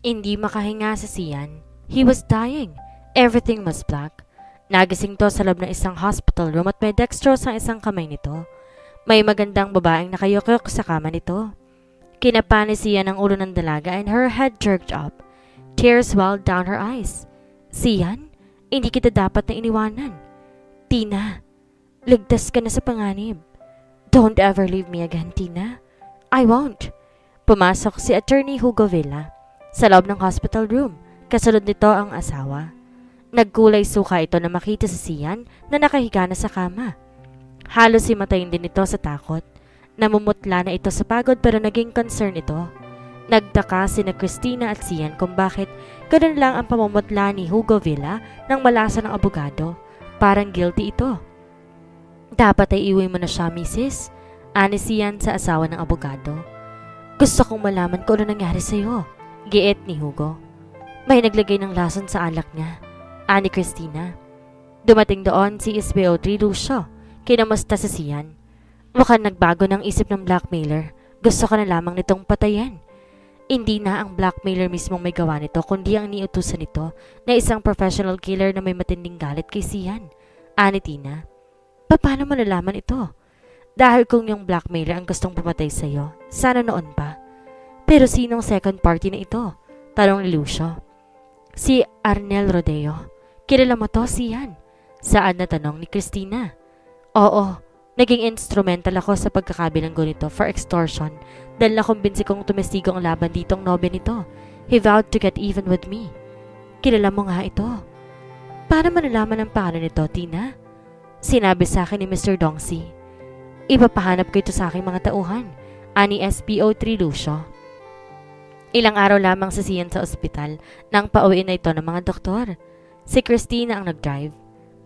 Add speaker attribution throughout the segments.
Speaker 1: Hindi makahinga si Sian. He was dying. Everything was black. Nagising to sa loob ng isang hospital room at may dextrose ang isang kamay nito. May magandang babaeng nakayukok sa kama nito. Kinapa ni Sian ang ulo ng dalaga and her head jerked up. Tears welled down her eyes. Sian, hindi kita dapat na iniwanan. Tina, ligtas ka na sa panganib. Don't ever leave me again, Tina. I won't. Pumasok si Attorney Hugo Villa sa loob ng hospital room. Kasunod nito ang asawa. Nagkulay suka ito na makita si Sian na nakahiga na sa kama. Halos himatayin din ito sa takot. Namumutla na ito sa pagod pero naging concern ito. Nagtaka sina Christina at Sian kung bakit ganun lang ang pamumutla ni Hugo Villa nang malasa ng abogado. Parang guilty ito. Dapat ay iuwi mo na siya, Mrs. Ani Sian sa asawa ng abogado. Gusto kong malaman kung ano nangyari sa'yo, giit ni Hugo. May naglagay ng lason sa alak niya, ani Christina. Dumating doon si SPO3 Lucio. Kinamusta si Sian. Mukhang nagbago ng isip ng blackmailer. Gusto ka na lamang nitong patayin. Hindi na ang blackmailer mismong may gawa nito, kundi ang niutusan nito na isang professional killer na may matinding galit kay Sian. Ani Tina. Paano mo nalaman ito? Dahil kung yung blackmailer ang gustong pumatay sa'yo, sana noon pa. Pero sinong second party na ito? Tanong ni Lucio. Si Arnel Rodeo. Kilala mo to, Sian? Saan na tanong ni Christina? Oo, naging instrumental ako sa pagkakabilanggo nito for extortion dahil nakumbinsi kong tumestigo ang laban ditong nobya nito. He vowed to get even with me. Kilala mo nga ito. Paano malalaman ang pangalan nito, Tina? Sinabi sa akin ni Mr. Dongsi. Ipapahanap ko ito sa aking mga tauhan, ani SPO3 Lucio. Ilang araw lamang si Sian sa ospital nang pauwiin na ito ng mga doktor. Si Christina ang nag-drive.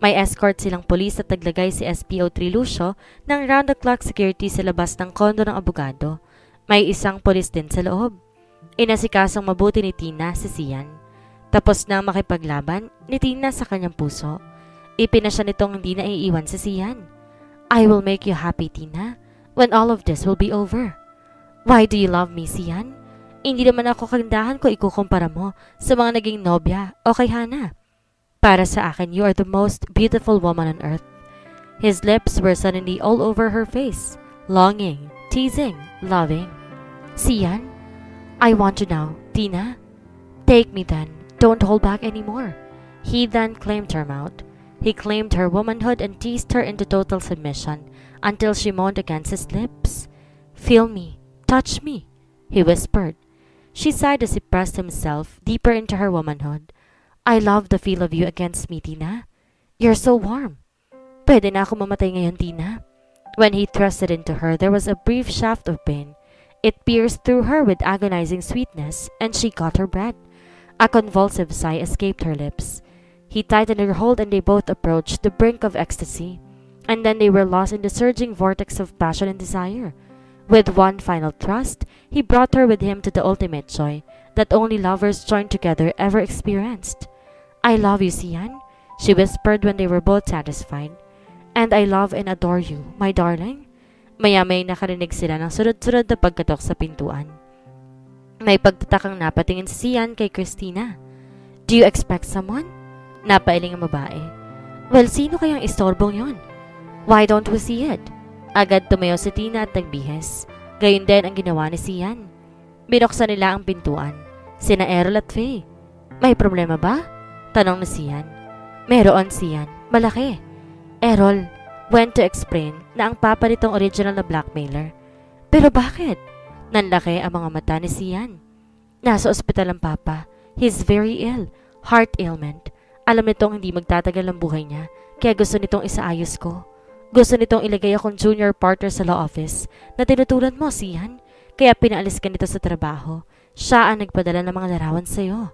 Speaker 1: May escort silang pulis at naglagay si SPO3 Lucio ng round-the-clock security sa labas ng kondo ng abogado. May isang pulis din sa loob. Inasikasong mabuti ni Tina si Sian. Tapos nang makipaglaban ni Tina sa kanyang puso. Ipinasya nitong hindi na iiwan si Sian. I will make you happy, Tina, when all of this will be over. Why do you love me, Sian? Hindi naman ako kagandahan ko ikukumpara mo sa mga naging nobya o kay Hana. Para sa akin, you are the most beautiful woman on earth. His lips were suddenly all over her face, longing, teasing, loving. Sian, I want you now, Tina. Take me then. Don't hold back anymore. He then claimed her mouth. He claimed her womanhood and teased her into total submission until she moaned against his lips. Feel me, touch me, he whispered. She sighed as he pressed himself deeper into her womanhood. I love the feel of you against me, Tina. You're so warm. Pwede na ako mamatay ngayon, Tina. When he thrust it into her, there was a brief shaft of pain. It pierced through her with agonizing sweetness, and she caught her breath. A convulsive sigh escaped her lips. He tightened her hold and they both approached the brink of ecstasy. And then they were lost in the surging vortex of passion and desire. With one final thrust, he brought her with him to the ultimate joy that only lovers joined together ever experienced. I love you, Sian, she whispered when they were both satisfied. And I love and adore you, my darling. Maya-may nakarinig sila ng sunod-sunod na pagkatok sa pintuan. May pagtatakang napatingin si Sian kay Christina. Do you expect someone? Napailing ang babae. Well, sino kayang istorbong yon? Why don't we see it? Agad tumayo si Tina at nagbihis. Gayun din ang ginawa ni Sian. Binuksan nila ang pintuan. Sina Errol at Faye. May problema ba? Tanong ni Sian. Meron, Sian. Malaki. Errol went to explain na ang papa nitong original na blackmailer. Pero bakit? Nanlaki ang mga mata ni Sian. Nasa ospital ang papa. He's very ill. Heart ailment. Alam nitong hindi magtatagal ang buhay niya, kaya gusto nitong isaayos ko. Gusto nitong ilagay akong junior partner sa law office na tinutulan mo, Sian. Kaya pinaalis ka nito sa trabaho. Siya ang nagpadala ng mga larawan sa'yo.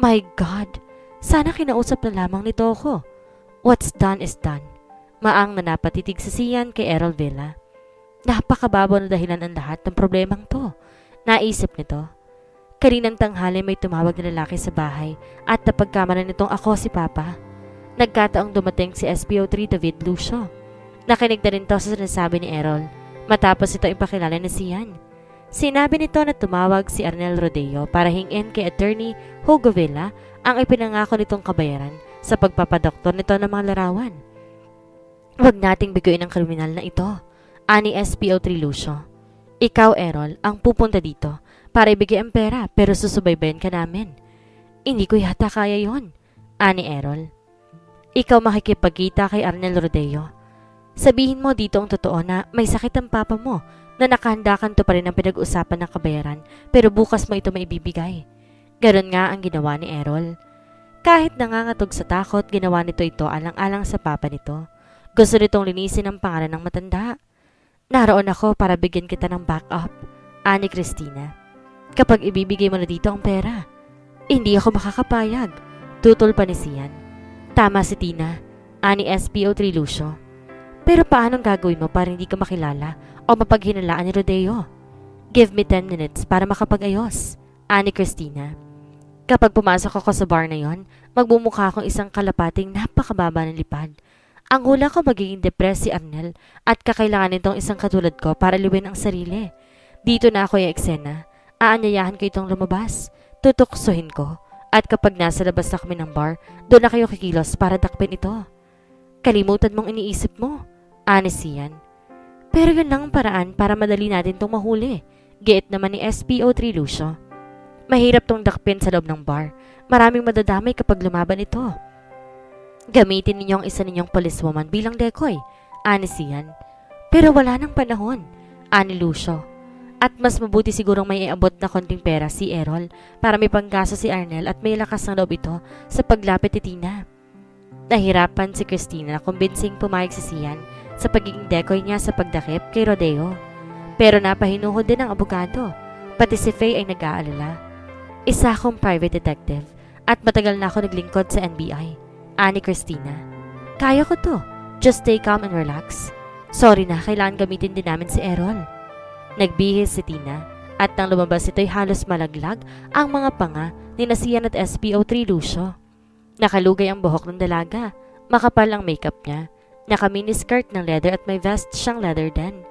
Speaker 1: My God! Sana kinausap na lamang nito ako. What's done is done. Maang na napatitig si Sian kay Errol Villa. Napakababaw na dahilan ang lahat ng problemang to. Naisip nito. Kaninang tanghali may tumawag na lalaki sa bahay at napagkamalan nitong ako si Papa. Nagkataong dumating si SPO3 David Lucio. Nakinig na rin to sa sinasabi ni Errol matapos ito ipakilala ni Sian. Sinabi nito na tumawag si Arnel Rodeo para hingin kay Attorney Hugo Villa ang ipinangako nitong kabayaran sa pagpapadoktor nito ng mga larawan. Huwag nating biguin ang kriminal na ito, ani SPO3 Lucio. Ikaw, Errol, ang pupunta dito para ibigay ang pera pero susubaybayan ka namin. Hindi ko yata kaya yon, ani Errol. Ikaw makikipagkita kay Arnel Rodeo. Sabihin mo dito ang totoo na may sakit ang papa mo na nakahandakan to pa rin ang pinag-usapan ng kabayaran pero bukas mo ito maibibigay. Ganon nga ang ginawa ni Errol. Kahit nangangatog sa takot, ginawa nito ito alang-alang sa papa nito. Gusto nitong linisin ang pangalan ng matanda. Naroon ako para bigyan kita ng backup, ani Christina. Kapag ibibigay mo na dito ang pera, hindi ako makakapayag, tutol pa ni Sian. Tama si Tina, ani SPO3 Lucio. Pero paanong gagawin mo para hindi ka makilala o mapaghinalaan ni Rodeo? Give me 10 minutes para makapag-ayos, ani Christina. Kapag pumasok ako sa bar na yon, magbumukha akong isang kalapating napakababa ng lipad. Ang hula ko magiging depressed si Arnel at kakailangan nitong isang katulad ko para liwin ang sarili. Dito na ako yung eksena. Aanyayahan ko itong lumabas. Tutuksuhin ko. At kapag nasa labas na kami ng bar, doon na kayo kikilos para dakpin ito. Kalimutan mong iniisip mo, ani Sian. Pero yun lang ang paraan para madali natin itong mahuli. Giit naman ni SPO3 Lucio. Mahirap tong dakpin sa loob ng bar. Maraming madadamay kapag lumaban ito. Gamitin ninyo ang isa ninyong policewoman bilang decoy, ani Sian. Pero wala nang panahon, ani Lucio. At mas mabuti sigurong may iabot na konting pera si Errol para may panggaso si Arnel at may lakas ng loob ito sa paglapit ni Tina. Nahirapan si Christina na kumbinsing pumayag si Sian sa pagiging decoy niya sa pagdakip kay Rodeo. Pero napahinuhod din ang abogado, pati si Faye ay nag-aalala. Isa akong private detective at matagal na ako naglingkod sa NBI. Ani Christina. Kaya ko to. Just stay calm and relax. Sorry na, kailangan gamitin din namin si Errol. Nagbihis si Tina at nang lumabas ito'y halos malaglag ang mga panga ni Sian at SPO3 Lucio. Nakalugay ang buhok ng dalaga. Makapal ang makeup niya. Naka-miniskirt ng leather at may vest siyang leather din.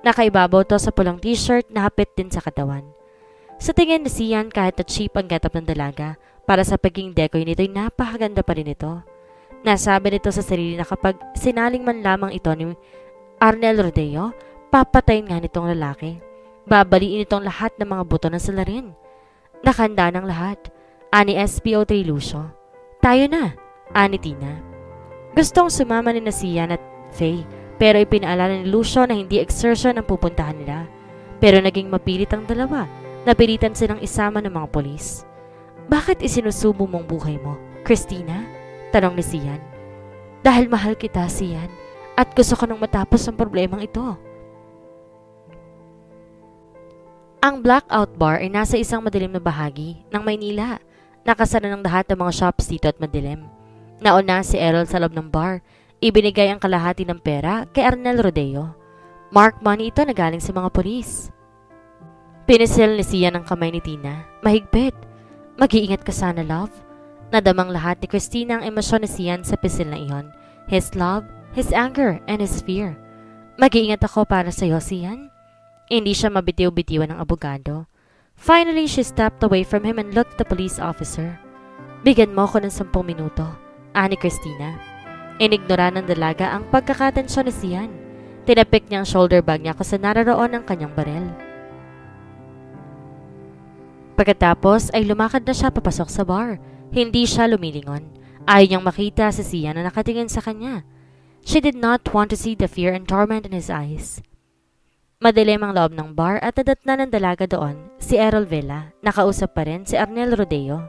Speaker 1: Nakaibabaw to sa pulang t-shirt na hapit din sa katawan. Sa tingin ni Sian kahit na cheap ang getup ng dalaga, para sa pagiging decoy nito'y napakaganda pa rin ito. Nasabi nito sa sarili na kapag sinaling man lamang ito ni Arnel Rodeo, papatayin nga nitong lalaki. Babaliin itong lahat ng mga buto ng salarin. Nakahanda ng lahat, ani SPO3 Lucio. Tayo na, ani Tina. Gustong sumama ni Sian at Faye, pero ipinaalala ni Lucio na hindi exertion ang pupuntahan nila. Pero naging mapilit ang dalawa, napilitan silang isama ng mga polis. Bakit isinusubo mong buhay mo, Christina? Tanong ni Sian. Dahil mahal kita, Sian, at gusto ko nang matapos ang problemang ito. Ang Blackout Bar ay nasa isang madilim na bahagi ng Maynila. Nakasara ng lahat ng mga shops dito at madilim. Nauna si Errol sa loob ng bar. Ibinigay ang kalahati ng pera kay Arnel Rodeo. Mark money ito na galing sa mga polis. Pinisil ni Sian ang kamay ni Tina. Mahigpit. Mag-iingat ka sana, love. Nadamang lahat ni Christina ang emosyon ni Sian sa pisil na iyon. His love, his anger, and his fear. Mag-iingat ako para sa iyo, Sian. Hindi siya mabitiw-bitiwan ng abogado. Finally, she stepped away from him and looked at the police officer. Bigyan mo ko ng 10 minuto, ani Christina. Inignora ng dalaga ang pagkakatensyon ni Sian. Tinapik niya ang shoulder bag niya kung saan naroon ang kanyang barel. Pagkatapos ay lumakad na siya papasok sa bar. Hindi siya lumilingon. Ayaw niyang makita si Sian na nakatingin sa kanya. She did not want to see the fear and torment in his eyes. Madilim ang loob ng bar at nadatna ng dalaga doon, si Errol Villa. Nakausap pa rin si Arnel Rodeo.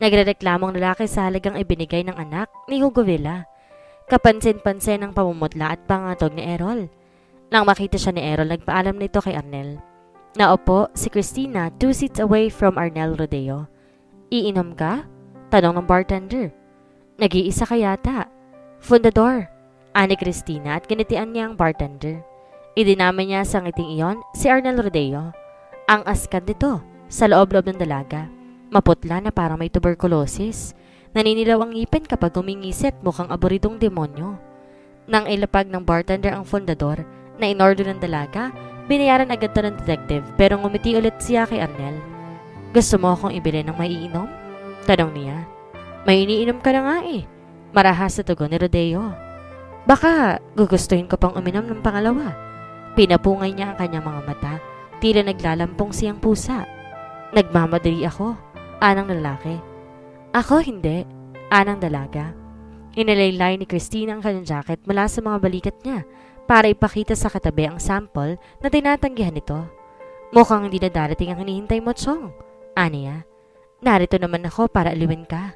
Speaker 1: Nagrereklamong lalaki sa halagang ibinigay ng anak ni Hugo Villa. Kapansin-pansin ang pamumutla at pangatog ni Errol. Nang makita siya ni Errol, nagpaalam nito kay Arnel. Naupo si Christina 2 seats away from Arnel Rodeo. Iinom ka? Tanong ng bartender. Nag-iisa ka yata. Fundador, ani Christina at kinitian niya ang bartender. Idinama niya sa ngiting iyon si Arnel Rodeo. Ang askan nito sa loob-loob ng dalaga. Maputla na parang may tuberculosis. Naninilaw ang ngipin kapag humingisit mukhang aburidong demonyo. Nang ilapag ng bartender ang fundador na inorder ng dalaga, Binayaran agad to ng detective pero ngumiti ulit siya kay Arnel. Gusto mo akong ibili ng maiinom? Tanong niya. May iniinom ka na nga eh. Marahas na tugon ni Rodeo. Baka gugustuhin ko pang uminom ng pangalawa. Pinapungay niya ang kanyang mga mata. Tila naglalampong siyang pusa. Nagmamadali ako. Anang lalaki. Ako hindi. Anang dalaga. Inalaylay ni Christina ang kanyang jacket mula sa mga balikat niya para ipakita sa katabi ang sample na tinatanggihan nito. Mukhang hindi na darating ang hinihintay mo, Chong. Aniya. Narito naman ako para aliwin ka.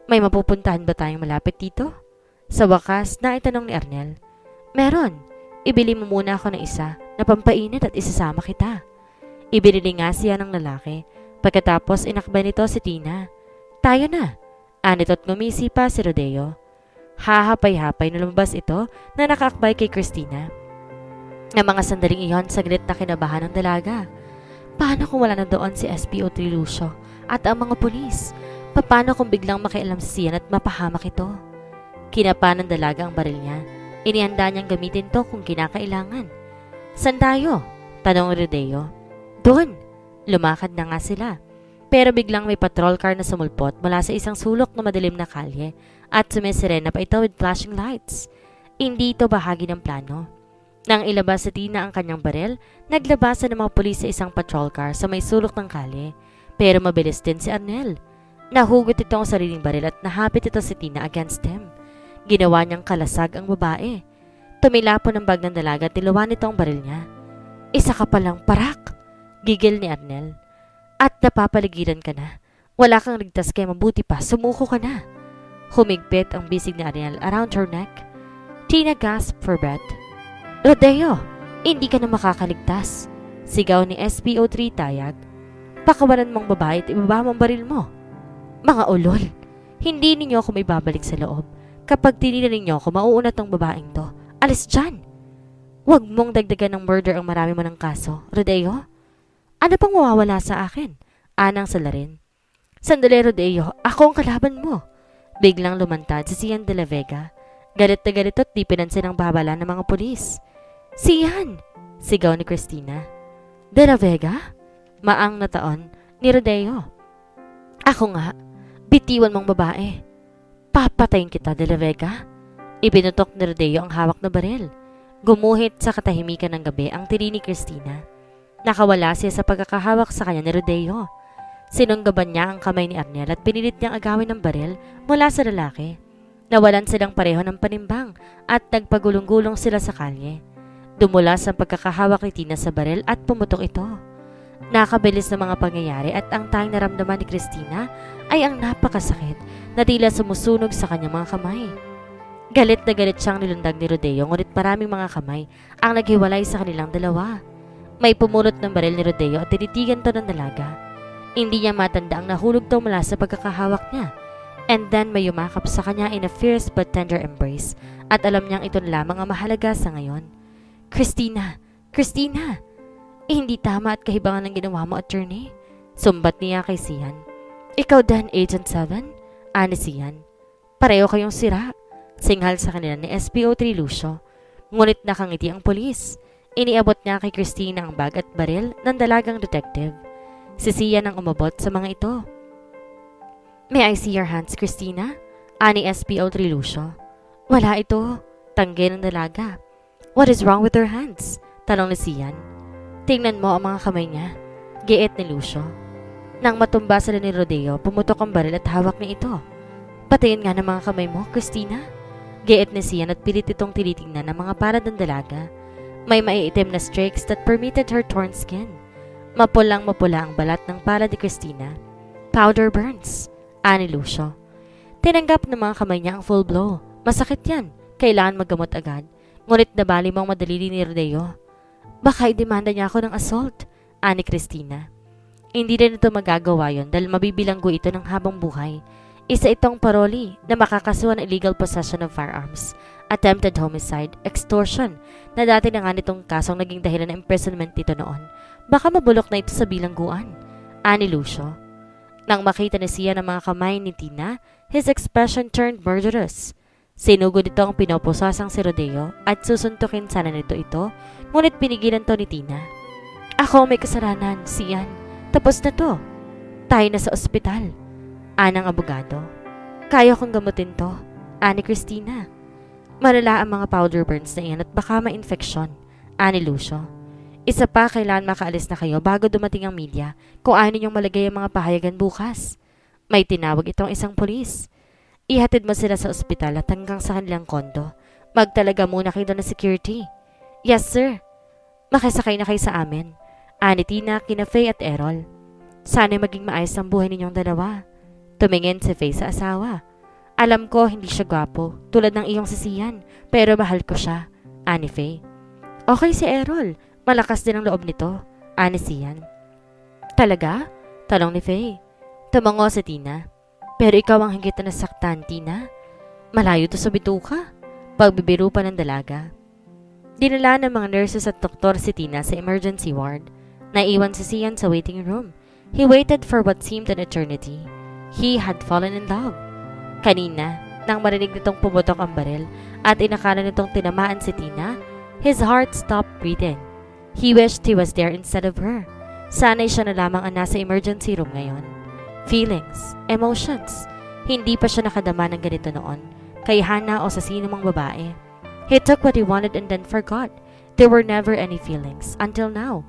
Speaker 1: May mapupuntahan ba tayong malapit dito? Sa wakas, naitanong ni Arnel. Meron. Ibili mo muna ako ng isa na pampainit at isasama kita. Ibinili nga siya ng lalaki. Pagkatapos inakbay nito si Tina. Tayo na. Anito't ngumisi pa si Rodeo. Hahapay-hapay na lumabas ito na nakaakbay kay Christina. Ng mga sandaling iyon, saglit na kinabahan ng dalaga. Paano kung wala na doon si SPO3 Lucio at ang mga pulis? Paano kung biglang makialam si Sian at mapahamak ito? Kinapa ng dalaga ang baril niya. Inihanda niyang gamitin to kung kinakailangan. San tayo? Tanong Rodeo. Doon. Lumakad na nga sila. Pero biglang may patrol car na sumulpot mula sa isang sulok na madilim na kalye at sumisirena pa ito with flashing lights. Hindi ito bahagi ng plano. Nang ilabas sa Tina ang kanyang baril, naglabasan ng mga pulis sa isang patrol car sa may sulok ng kalye. Pero mabilis din si Arnel. Nahugot ito ang sariling baril at nahapit ito si Tina against him. Ginawa niyang kalasag ang babae. Tumilapon ang bag ng dalaga at niluwan nito ang baril niya. Isa ka palang parak! Gigil ni Arnel. At napapaligiran ka na. Wala kang ligtas kaya mabuti pa, sumuko ka na. Humigpit ang bisig ni Arnel around her neck. Tina gasped for breath. Rodeo, hindi ka na makakaligtas. Sigaw ni SPO3 Tayag. Pakawalan mong babae at ibaba mong baril mo. Mga ulol, hindi ninyo ako may babalik sa loob. Kapag tinila ninyo ako, mauunat ang babaeng to. Alis dyan! Huwag mong dagdagan ng murder ang marami mo ng kaso, Rodeo. Ano pang mawawala sa akin? Anang salarin. Sandali, Rodeo, ako ang kalaban mo. Biglang lumantad si Sian de la Vega. Galit na galit at di pinansin ang babala ng mga pulis. Sian! Sigaw ni Christina. De la Vega? Maang na taon ni Rodeo. Ako nga, bitiwan mong babae. Papatayin kita, de la Vega. Ibinutok ni Rodeo ang hawak na baril. Gumuhit sa katahimikan ng gabi ang tiri ni Christina. Nakawala siya sa pagkakahawak sa kanya ni Rodeo. Sinunggaban niya ang kamay ni Arnel at pinilit niyang agawin ng baril mula sa lalaki. Nawalan silang pareho ng panimbang at nagpagulong-gulong sila sa kalye. Dumulas ang pagkakahawak ni Tina sa baril at pumutok ito. Nakabilis na mga pangyayari at ang tanging naramdaman ni Christina ay ang napakasakit na tila sumusunog sa kanyang mga kamay. Galit na galit siyang nilundag ni Rodeo ngunit maraming mga kamay ang naghiwalay sa kanilang dalawa. May pumulot ng baril ni Rodeo at tinitigan to ng dalaga. Hindi niya matanda ang nahulog daw mula sa pagkakahawak niya. And then may yumakap sa kanya in a fierce but tender embrace at alam niyang ito lamang ang mahalaga sa ngayon. Christina! Christina! Hindi tama at kahibangan ng ginawa mo, attorney. Sumbat niya kay Sian. Ikaw din, Agent 7? Ani Sian. Pareho kayong sira. Singhal sa kanila ni SPO3 Lucio. Ngunit nakangiti ang polis. Iniabot niya kay Christina ang bag at baril ng dalagang detective. Si Sian ang umabot sa mga ito. May I see your hands, Christina? Ani SPO3 Lucio. Wala ito. Tanggi ng dalaga. What is wrong with her hands? Tanong ni Sian. Tingnan mo ang mga kamay niya. Giit ni Lucio. Nang matumba sila ni Rodeo, pumutok ang baril at hawak niya ito. Patayin nga ng mga kamay mo, Christina. Giit ni Sian at pilit itong tinitingnan ng mga palad ng dalaga. May maiitim na streaks that permitted her torn skin. Mapulang-mapula ang balat ng palad ni Christina. Powder burns, ani Lucio. Tinanggap ng mga kamay niya ang full blow. Masakit yan. Kailangan maggamot agad. Ngunit nabali mo ang madalili ni Rodeo. Baka idemanda niya ako ng assault, ani Christina. Hindi rin ito magagawa yon dahil mabibilanggo ito ng habang buhay. Isa itong paroli na makakasuhan ng illegal possession of firearms, attempted homicide, extortion, na dati na nga nitong kasong naging dahilan ng imprisonment nito noon. Baka mabulok na ito sa bilangguan, ani Lucio. Nang makita ni siya ng mga kamay ni Tina, his expression turned murderous. Sinugod nito ang pinopusasang si Rodeo at susuntukin sana nito ito, ngunit pinigilan to ni Tina. Ako may kasalanan, Sian. Tapos na to. Tayo na sa ospital. Anang abogado. Kaya kong gamutin to. Ani Christina. Malala ang mga powder burns na iyan at baka ma-infeksyon. Ani Lucio. Isa pa, kailangan makaalis na kayo bago dumating ang media kung ayaw ninyong malagay ang mga pahayagan bukas. May tinawag itong isang pulis. Ihatid mo sila sa ospital at hanggang sa kanilang kondo. Magtalaga muna kayo doon ng security. Yes, sir. Makisakay na kayo sa amin. Ani Tina, kina Faye at Errol. Sana'y maging maayos ang buhay ninyong dalawa. Tumingin si Faye sa asawa. Alam ko hindi siya gwapo, tulad ng iyong sisiyan, pero mahal ko siya. Ani Faye. Okay si Errol. Malakas din ang loob nito. Ani Sian. Talaga? Tanong ni Faye. Tumango si Tina. Pero ikaw ang higit na nasaktan, Tina. Malayo to sa bituka. Pagbibiro pa ng dalaga. Dinala ng mga nurses at doktor si Tina sa emergency ward. Naiwan si Sian sa waiting room. He waited for what seemed an eternity. He had fallen in love. Kanina, nang marinig nitong pumutok ang baril at inakala nitong tinamaan si Tina, his heart stopped beating. He wished he was there instead of her. Sana'y siya na lamang ang nasa emergency room ngayon. Feelings, emotions. Hindi pa siya nakadama ng ganito noon, kay Hannah o sa sino mang babae. He took what he wanted and then forgot. There were never any feelings until now.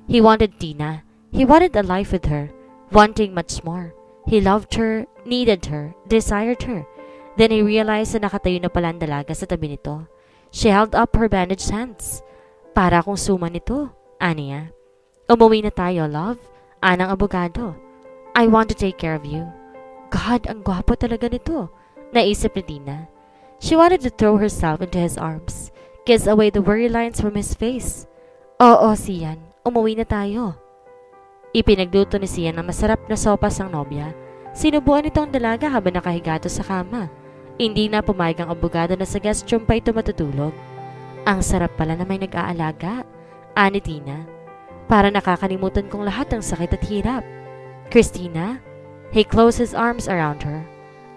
Speaker 1: He wanted Tina. He wanted a life with her, wanting much more. He loved her, needed her, desired her. Then he realized na nakatayo na pala ang dalaga sa tabi nito. She held up her bandaged hands. Para akong suma nito, aniya. Umuwi na tayo, love. Anang abogado. I want to take care of you. God, ang gwapo talaga nito, naisip ni Tina. She wanted to throw herself into his arms, kiss away the worry lines from his face. Oo, Sian, umuwi na tayo. Ipinagluto ni Sian ang masarap na sopas ang nobya. Sinubuan nito ang dalaga habang nakahigato sa kama. Hindi na pumayag ang abogado na sa guest room pa ito matutulog. Ang sarap pala na may nag-aalaga, ani Tina. Para nakakalimutan kong lahat ng sakit at hirap. Christina, he closed his arms around her.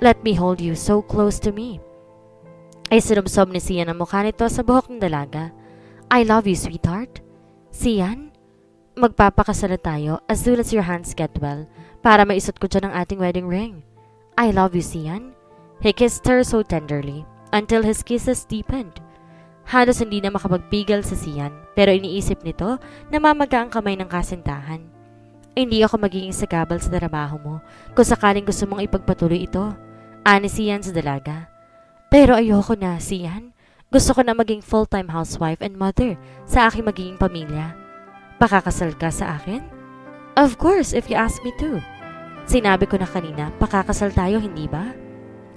Speaker 1: Let me hold you so close to me. Ay sinubsob ni Sian ang mukha nito sa buhok ng dalaga. I love you, sweetheart. Sian, magpapakasal tayo as soon as your hands get well para maisot ko dyan ang ating wedding ring. I love you, Sian. He kissed her so tenderly until his kisses deepened. Halos hindi na makapagpigil sa Sian pero iniisip nito na mamaga ang kamay ng kasintahan. Hindi ako magiging sagabal sa trabaho mo kung sakaling gusto mong ipagpatuloy ito, ani Sian sa dalaga. Pero ayoko na, Sian. Gusto ko na maging full-time housewife and mother sa aking magiging pamilya. Pakakasal ka sa akin? Of course, if you ask me to. Sinabi ko na kanina, pakakasal tayo, hindi ba?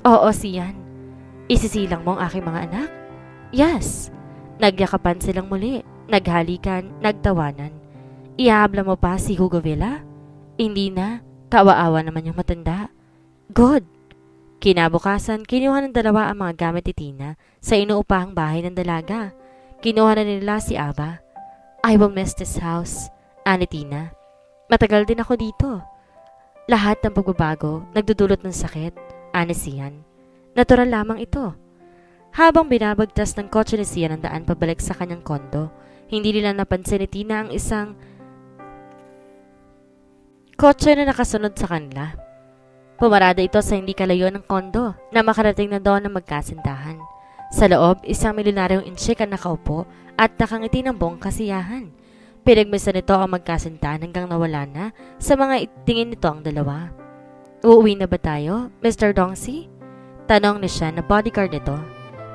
Speaker 1: Oo, Sian. Isisilang mo ang aking mga anak? Yes. Nagyakapan silang muli, naghalikan, nagtawanan. Ihahabla mo pa si Hugo Villa? Hindi na, kawaawa naman yung matanda. Good. Kinabukasan, kinuha ng dalawa ang mga gamit ni Tina sa inuupahang bahay ng dalaga. Kinuha na nila si Ava. I will miss this house, ani Tina. Matagal din ako dito. Lahat ng pagbabago, nagdudulot ng sakit, ani Sian. Natural lamang ito. Habang binabagtas ng kotse ni Sian ang daan pabalik sa kanyang kondo, hindi nila napansin ni Tina ang isang kotse na nakasunod sa kanila. Pumarada ito sa hindi kalayo ng kondo na makarating na doon ng magkasintahan. Sa loob, isang milyonaryong insyik ang nakaupo at nakangiti ng buong kasiyahan. Pinagmisan nito ang magkasintahan hanggang nawala na sa mga tingin nito ang dalawa. Uuwi na ba tayo, Mr. Dongsi? Tanong ni siya na bodyguard nito.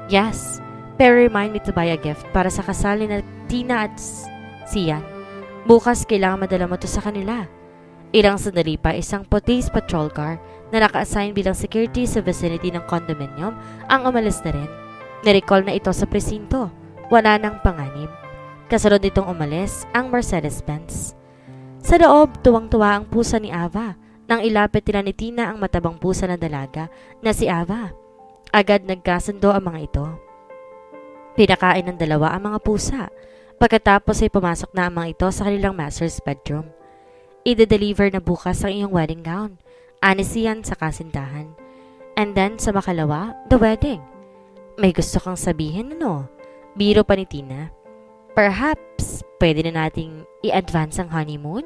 Speaker 1: Yes, pero remind me to buy a gift para sa kasal ni Tina at Sian. Bukas kailangan madala mo to sa kanila. Ilang sandali pa, isang police patrol car na naka-assign bilang security sa vicinity ng condominium ang umalis na rin. Nirecall na ito sa presinto. Wala nang panganib. Kasunod nitong umalis ang Mercedes-Benz. Sa loob, tuwang-tuwa ang pusa ni Ava nang ilapit nila ni Tina ang matabang pusa na dalaga na si Ava. Agad nagkasundo ang mga ito. Pinakain ng dalawa ang mga pusa. Pagkatapos ay pumasok na ang mga ito sa kanilang master's bedroom. I-deliver na bukas ang iyong wedding gown, ani Sian sa kasintahan. And then sa makalawa, the wedding. May gusto kang sabihin, ano? Biro pa ni Tina. Perhaps, pwede na nating i-advance ang honeymoon?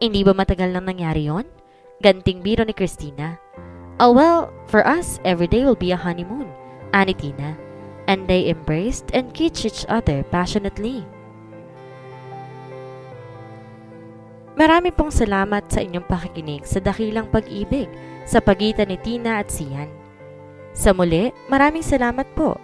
Speaker 1: Hindi ba matagal nang nangyari yon? Ganting biro ni Christina. Oh well, for us, every day will be a honeymoon, ani Tina. And they embraced and kissed each other passionately. Marami pong salamat sa inyong pakikinig sa Dakilang Pag-ibig sa pagitan ni Tina at Sian. Sa muli, maraming salamat po.